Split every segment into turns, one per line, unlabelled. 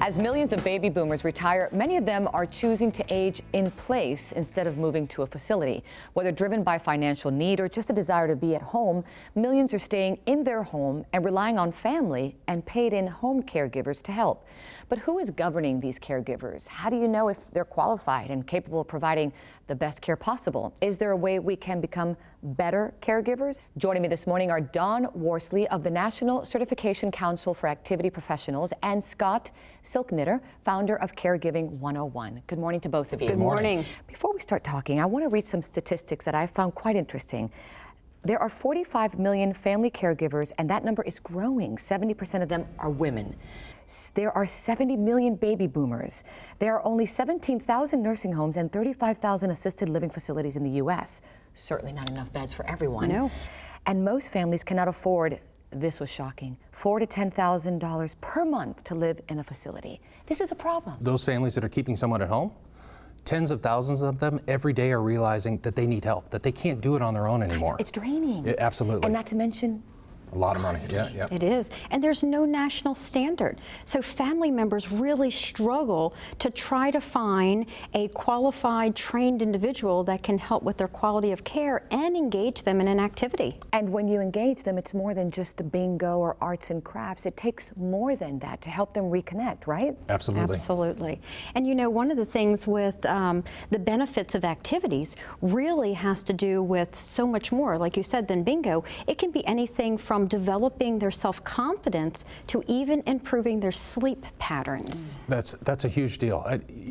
As millions of baby boomers retire, many of them are choosing to age in place instead of moving to a facility. Whether driven by financial need or just a desire to be at home, millions are staying in their home and relying on family and paid-in home caregivers to help. But who is governing these caregivers? How do you know if they're qualified and capable of providing the best care possible? Is there a way we can become better caregivers? Joining me this morning are Dawn Worsley of the National Certification Council for Activity Professionals and Scott Silknitter, founder of Caregiving 101. Good morning to both of you.
Good morning.
Before we start talking, I want to read some statistics that I found quite interesting. There are 45 million family caregivers, and that number is growing. 70% of them are women. There are 70 million baby boomers. There are only 17,000 nursing homes and 35,000 assisted living facilities in the U.S. Certainly not enough beds for everyone.
No.
And most families cannot afford, this was shocking, $4,000 to $10,000 per month to live in a facility. This is a problem.
Those families that are keeping someone at home, tens of thousands of them every day are realizing that they need help, that they can't do it on their own anymore.
It's draining.
Yeah, absolutely.
And not to mention,
a lot of money.
costly.
Yeah.
It is. And there's no national standard. So family members really struggle to try to find a qualified, trained individual that can help with their quality of care and engage them in an activity.
and when you engage them, it's more than just a bingo or arts and crafts. It takes more than that to help them reconnect, right?
Absolutely.
Absolutely. And you know, one of the things with the benefits of activities really has to do with so much more, like you said, than bingo. It can be anything from developing their self-confidence to even improving their sleep patterns.
That's a huge deal.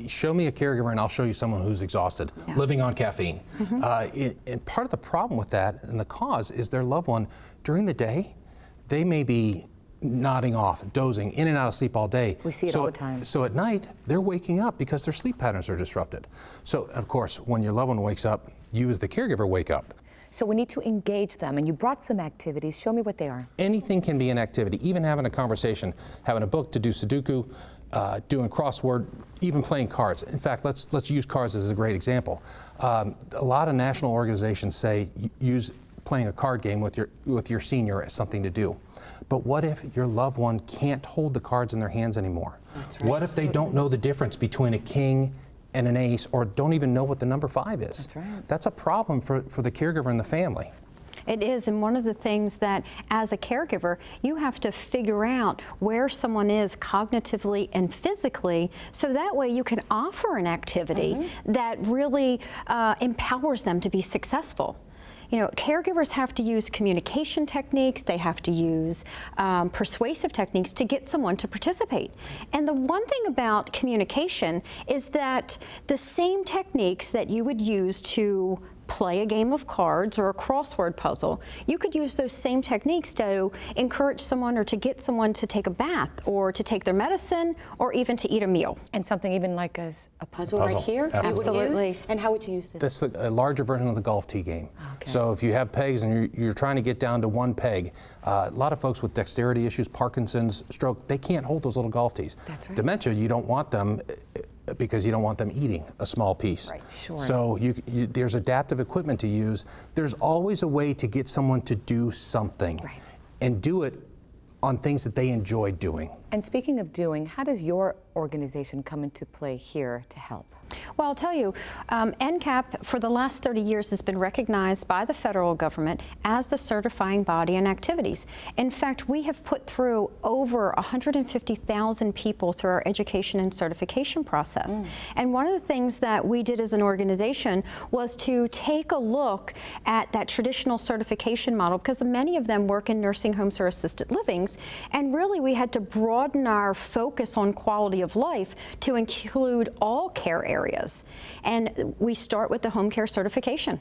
Show me a caregiver and I'll show you someone who's exhausted, living on caffeine. And part of the problem with that and the cause is their loved one during the day, they may be nodding off, dozing, in and out of sleep all day.
We see it all the time.
So at night, they're waking up because their sleep patterns are disrupted. So of course, when your loved one wakes up, you as the caregiver wake up.
So we need to engage them, and you brought some activities. Show me what they are.
Anything can be an activity, even having a conversation, having a book to do Sudoku, doing crossword, even playing cards. In fact, let's use cards as a great example. A lot of national organizations say use playing a card game with your senior as something to do. But what if your loved one can't hold the cards in their hands anymore?
That's right.
What if they don't know the difference between a king and an ace, or don't even know what the number 5 is?
That's right.
That's a problem for the caregiver and the family.
It is, and one of the things that as a caregiver, you have to figure out where someone is cognitively and physically, so that way you can offer an activity that really empowers them to be successful. You know, caregivers have to use communication techniques, they have to use persuasive techniques to get someone to participate. And the one thing about communication is that the same techniques that you would use to play a game of cards or a crossword puzzle, you could use those same techniques to encourage someone or to get someone to take a bath or to take their medicine or even to eat a meal.
And something even like a puzzle right here?
Absolutely.
And how would you use this?
That's a larger version of the golf tee game.
Okay.
So if you have pegs and you're trying to get down to one peg, a lot of folks with dexterity issues, Parkinson's, stroke, they can't hold those little golf tees.
That's right.
Dementia, you don't want them because you don't want them eating a small piece.
Right, sure.
So there's adaptive equipment to use. There's always a way to get someone to do something and do it on things that they enjoy doing.
And speaking of doing, how does your organization come into play here to help?
Well, I'll tell you, NCCAP for the last 30 years has been recognized by the federal government as the certifying body in activities. In fact, we have put through over 150,000 people through our education and certification process. And one of the things that we did as an organization was to take a look at that traditional certification model, because many of them work in nursing homes or assisted livings, and really we had to broaden our focus on quality of life to include all care areas. And we start with the home care certification.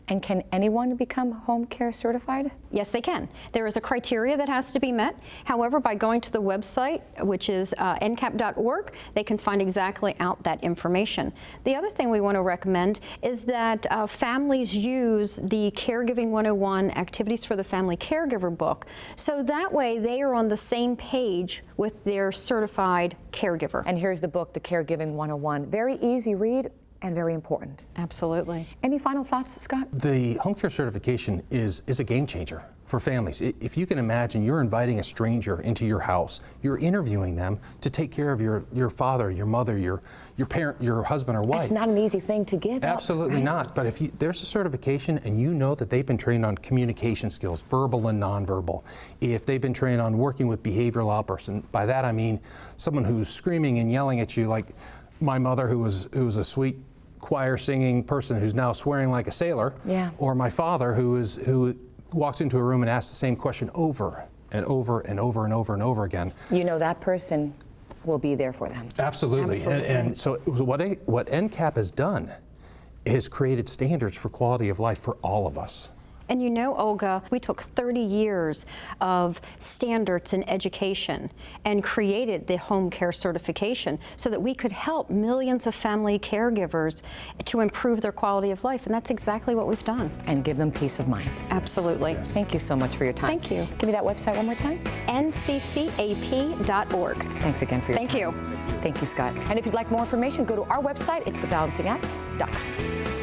And can anyone become home care certified?
Yes, they can. There is a criteria that has to be met. However, by going to the website, which is ncap.org, they can find exactly out that information. The other thing we want to recommend is that families use the Caregiving 101 Activities for the Family Caregiver book, so that way they are on the same page with their certified caregiver.
And here's the book, the Caregiving 101. Very easy read. and very important.
Absolutely.
Any final thoughts, Scott?
The home care certification is a game changer for families. If you can imagine, you're inviting a stranger into your house, you're interviewing them to take care of your father, your mother, your parent, your husband or wife.
It's not an easy thing to give
Absolutely
up, right?
not. But if there's a certification and you know that they've been trained on communication skills, verbal and nonverbal, if they've been trained on working with behavioral outbursts, and by that I mean someone who's screaming and yelling at you, like my mother, who was a sweet choir singing person who's now swearing like a sailor, or my father who walks into a room and asks the same question over and over and over and over and over again.
You know that person will be there for them.
Absolutely. And so what NCCAP has done is created standards for quality of life for all of us.
And you know, Olga, we took 30 years of standards in education and created the home care certification so that we could help millions of family caregivers to improve their quality of life. And that's exactly what we've done.
And give them peace of mind.
Absolutely.
Thank you so much for your time.
Thank you.
Give me that website one more time.
NCCAP.org.
Thanks again for your
Thank
time.
you.
Thank you, Scott. And if you'd like more information, go to our website. It's thebalancingAct.com.